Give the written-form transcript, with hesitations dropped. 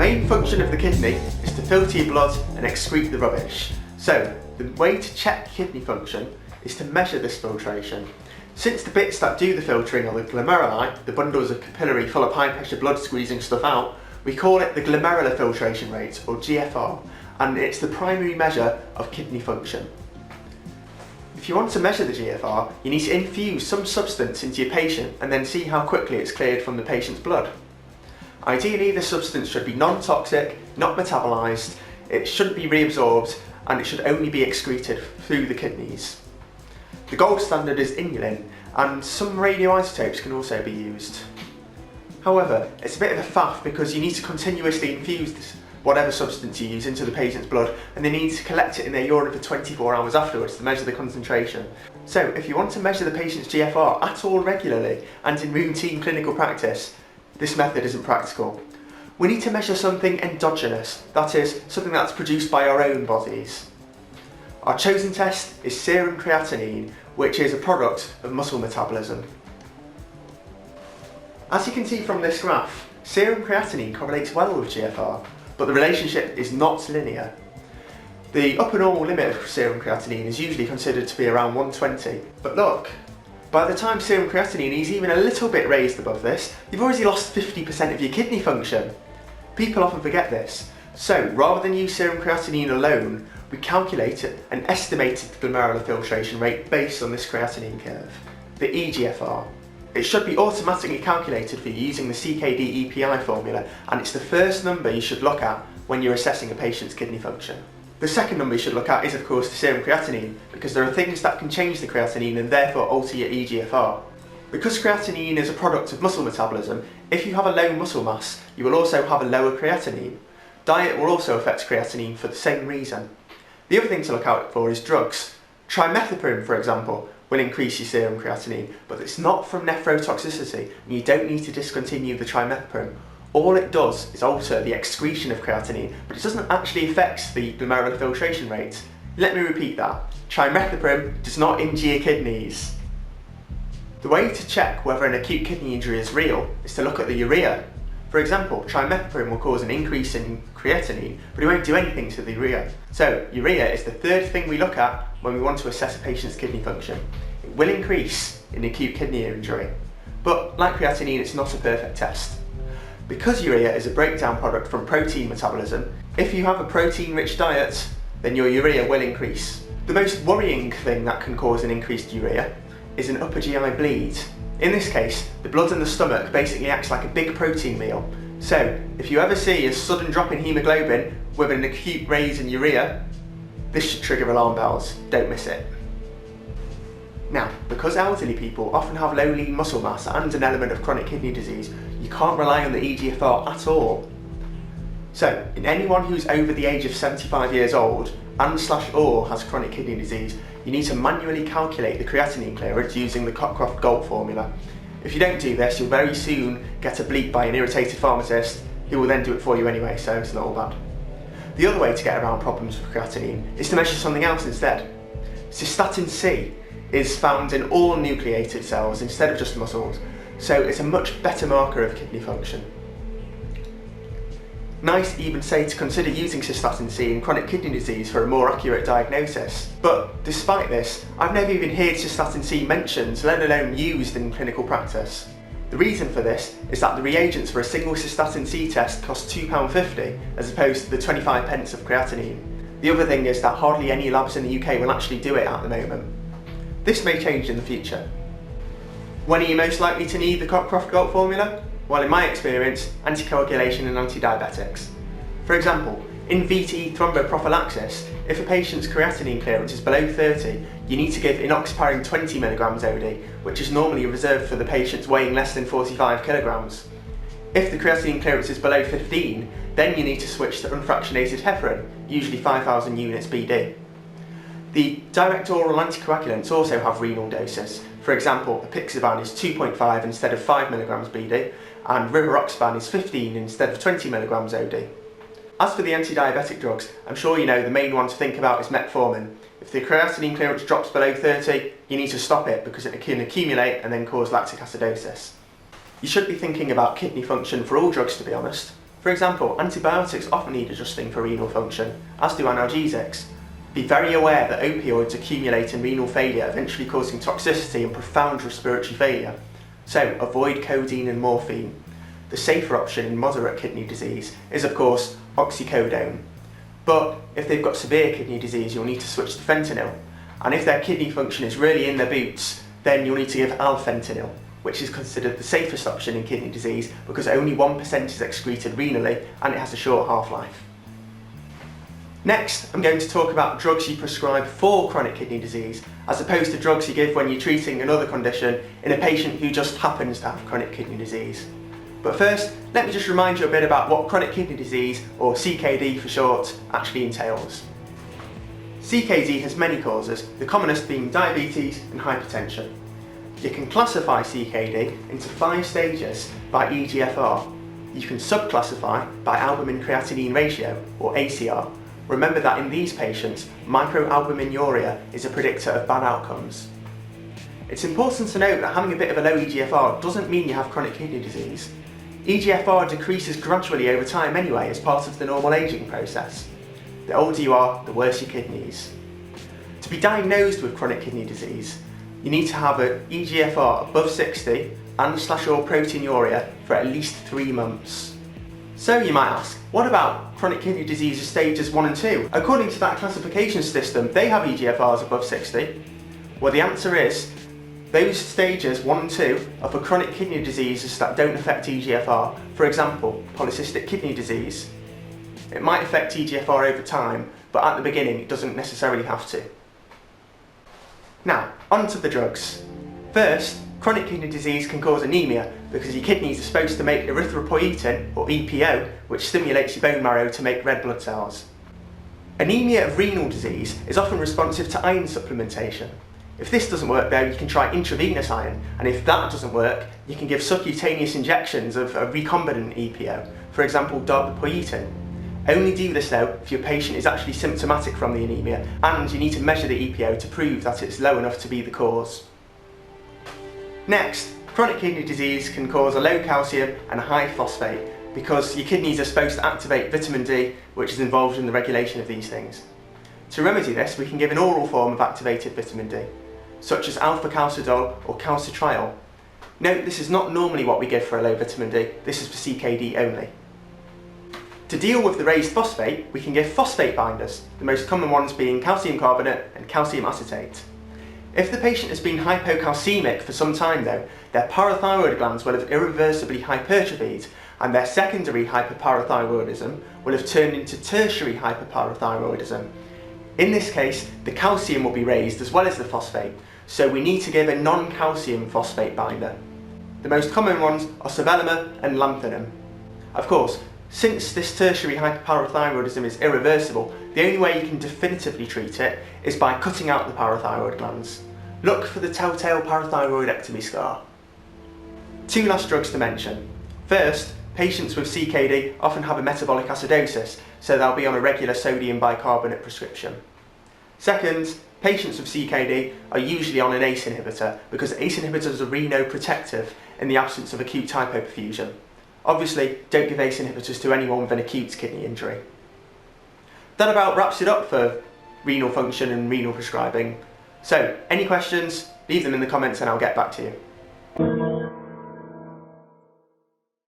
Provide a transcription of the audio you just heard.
main function of the kidney is to filter your blood and excrete the rubbish. So the way to check kidney function is to measure this filtration. Since the bits that do the filtering are the glomeruli, the bundles of capillary full of high pressure blood squeezing stuff out, we call it the glomerular filtration rate, or GFR, and it's the primary measure of kidney function. If you want to measure the GFR, you need to infuse some substance into your patient and then see how quickly it's cleared from the patient's blood. Ideally, the substance should be non-toxic, not metabolised, it shouldn't be reabsorbed, and it should only be excreted through the kidneys. The gold standard is inulin, and some radioisotopes can also be used. However, it's a bit of a faff because you need to continuously infuse whatever substance you use into the patient's blood, and they need to collect it in their urine for 24 hours afterwards to measure the concentration. So if you want to measure the patient's GFR at all regularly and in routine clinical practice, this method isn't practical. We need to measure something endogenous, that is, something that's produced by our own bodies. Our chosen test is serum creatinine, which is a product of muscle metabolism. As you can see from this graph, serum creatinine correlates well with GFR, but the relationship is not linear. The upper normal limit of serum creatinine is usually considered to be around 120, but look, by the time serum creatinine is even a little bit raised above this, you've already lost 50% of your kidney function. People often forget this, so rather than use serum creatinine alone, we calculated and estimated the glomerular filtration rate based on this creatinine curve, the eGFR. It should be automatically calculated for you using the CKD-EPI formula, and it's the first number you should look at when you're assessing a patient's kidney function. The second number you should look at is of course the serum creatinine, because there are things that can change the creatinine and therefore alter your eGFR. Because creatinine is a product of muscle metabolism, if you have a low muscle mass, you will also have a lower creatinine. Diet will also affect creatinine for the same reason. The other thing to look out for is drugs. Trimethoprim, for example, will increase your serum creatinine, but it's not from nephrotoxicity, and you don't need to discontinue the trimethoprim. All it does is alter the excretion of creatinine, but it doesn't actually affect the glomerular filtration rate. Let me repeat that. Trimethoprim does not injure your kidneys. The way to check whether an acute kidney injury is real is to look at the urea. For example, trimethoprim will cause an increase in creatinine, but it won't do anything to the urea. So, urea is the third thing we look at when we want to assess a patient's kidney function. It will increase in acute kidney injury, but like creatinine, it's not a perfect test. Because urea is a breakdown product from protein metabolism, if you have a protein-rich diet, then your urea will increase. The most worrying thing that can cause an increased urea is an upper GI bleed. In this case, the blood in the stomach basically acts like a big protein meal. So, if you ever see a sudden drop in haemoglobin with an acute raise in urea, this should trigger alarm bells. Don't miss it. Now, because elderly people often have low lean muscle mass and an element of chronic kidney disease, you can't rely on the eGFR at all. So, in anyone who's over the age of 75 years old and/or has chronic kidney disease, you need to manually calculate the creatinine clearance using the Cockroft-Gault formula. If you don't do this, you'll very soon get a bleep by an irritated pharmacist who will then do it for you anyway, so it's not all bad. The other way to get around problems with creatinine is to measure something else instead. Cystatin C is found in all nucleated cells instead of just muscles, so it's a much better marker of kidney function. NICE even say to consider using Cystatin C in chronic kidney disease for a more accurate diagnosis. But despite this, I've never even heard Cystatin C mentioned, let alone used in clinical practice. The reason for this is that the reagents for a single Cystatin C test cost £2.50 as opposed to the 25 pence of creatinine. The other thing is that hardly any labs in the UK will actually do it at the moment. This may change in the future. When are you most likely to need the Cockroft-Gault formula? Well, in my experience, anticoagulation and anti-diabetics. For example, in VTE thromboprophylaxis, if a patient's creatinine clearance is below 30, you need to give enoxaparin 20 mg OD, which is normally reserved for the patients weighing less than 45 kg. If the creatinine clearance is below 15, then you need to switch to unfractionated heparin, usually 5,000 units BD. The direct oral anticoagulants also have renal doses. For example, apixaban is 2.5 instead of 5 mg BD, and rivaroxaban is 15 instead of 20 mg OD. As for the anti-diabetic drugs, I'm sure you know the main one to think about is metformin. If the creatinine clearance drops below 30, you need to stop it because it can accumulate and then cause lactic acidosis. You should be thinking about kidney function for all drugs, to be honest. For example, antibiotics often need adjusting for renal function, as do analgesics. Be very aware that opioids accumulate in renal failure, eventually causing toxicity and profound respiratory failure. So avoid codeine and morphine. The safer option in moderate kidney disease is of course oxycodone. But if they've got severe kidney disease, you'll need to switch to fentanyl. And if their kidney function is really in their boots, then you'll need to give alfentanil, which is considered the safest option in kidney disease because only 1% is excreted renally and it has a short half-life. Next, I'm going to talk about drugs you prescribe for chronic kidney disease, as opposed to drugs you give when you're treating another condition in a patient who just happens to have chronic kidney disease. But first, let me just remind you a bit about what chronic kidney disease, or CKD for short, actually entails. CKD has many causes, the commonest being diabetes and hypertension. You can classify CKD into 5 stages by eGFR. You can subclassify by albumin-creatinine ratio, or ACR. Remember that in these patients, microalbuminuria is a predictor of bad outcomes. It's important to note that having a bit of a low eGFR doesn't mean you have chronic kidney disease. eGFR decreases gradually over time anyway as part of the normal ageing process. The older you are, the worse your kidneys. To be diagnosed with chronic kidney disease, you need to have an eGFR above 60 and/or proteinuria for at least 3 months. So you might ask, what about chronic kidney disease stages 1 and 2? According to that classification system, they have eGFRs above 60. Well, the answer is, those stages 1 and 2 are for chronic kidney diseases that don't affect eGFR. For example, polycystic kidney disease. It might affect eGFR over time, but at the beginning it doesn't necessarily have to. Now, on to the drugs. First, chronic kidney disease can cause anaemia because your kidneys are supposed to make erythropoietin, or EPO, which stimulates your bone marrow to make red blood cells. Anemia of renal disease is often responsive to iron supplementation. If this doesn't work though, you can try intravenous iron, and if that doesn't work, you can give subcutaneous injections of a recombinant EPO, for example thromboprophylaxis. Only do this though if your patient is actually symptomatic from the anemia, and you need to measure the EPO to prove that it's low enough to be the cause. Next, chronic kidney disease can cause a low calcium and a high phosphate because your kidneys are supposed to activate vitamin D, which is involved in the regulation of these things. To remedy this, we can give an oral form of activated vitamin D, such as alpha-calcidol or calcitriol. Note, this is not normally what we give for a low vitamin D, this is for CKD only. To deal with the raised phosphate, we can give phosphate binders, the most common ones being calcium carbonate and calcium acetate. If the patient has been hypocalcaemic for some time though, their parathyroid glands will have irreversibly hypertrophied and their secondary hyperparathyroidism will have turned into tertiary hyperparathyroidism. In this case, the calcium will be raised as well as the phosphate, so we need to give a non-calcium phosphate binder. The most common ones are sevelamer and lanthanum. Of course, since this tertiary hyperparathyroidism is irreversible, the only way you can definitively treat it is by cutting out the parathyroid glands. Look for the telltale parathyroidectomy scar. 2 last drugs to mention. First, patients with CKD often have a metabolic acidosis, so they'll be on a regular sodium bicarbonate prescription. Second, patients with CKD are usually on an ACE inhibitor because ACE inhibitors are renoprotective in the absence of acute hypoperfusion. Obviously, don't give ACE inhibitors to anyone with an acute kidney injury. That about wraps it up for renal function and renal prescribing. So, any questions, leave them in the comments and I'll get back to you.